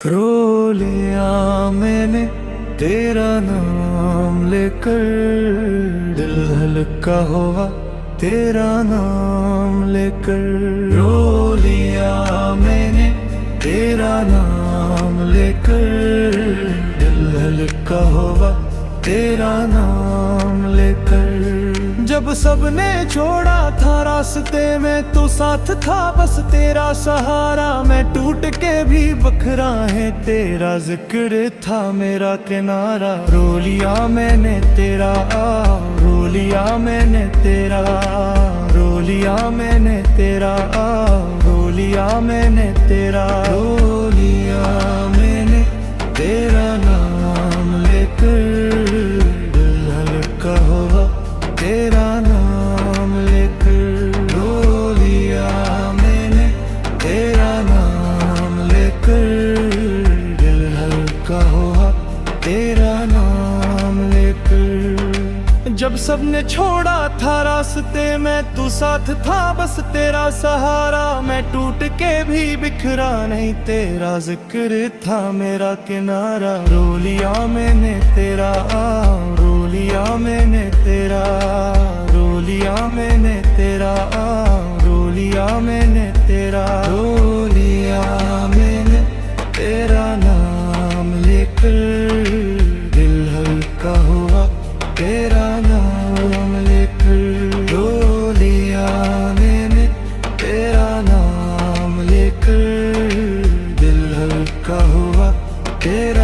रो लिया मैंने तेरा नाम लेकर, दिल हल्का हुआ तेरा नाम लेकर। रो लिया मैंने तेरा नाम लेकर, दिल हल्का हुआ तेरा नाम लेकर। जब सबने छोड़ा था रास्ते में तू साथ था, बस तेरा सहारा। मैं टूट के भी बखरा है, तेरा जिक्र था मेरा किनारा। रो लिया मैंने तेरा, रो लिया मैंने तेरा, रो लिया मैंने तेरा, रो लिया मैंने तेरा। रो लिया मैंने तेरा नाम लेकर, दिल हल्का हुआ तेरा नाम लेकर। रो लिया मैंने तेरा नाम लेकर, दिल हल्का हुआ तेरा नाम लेकर। जब सबने छोड़ा था रास्ते में तू साथ था, बस तेरा सहारा। मैं टूट के भी बिखरा नहीं, तेरा जिक्र था मेरा किनारा। रो लिया मैंने तेरा, रो लिया मैंने तेरा, रो लिया मैंने तेरा, रो लिया मैंने तेरा। रो लिया मैंने तेरा नाम लेकर, दिल हल्का हुआ तेरा नाम लेकर। रो लिया मैंने तेरा नाम लेकर, दिल हल्का हुआ तेरा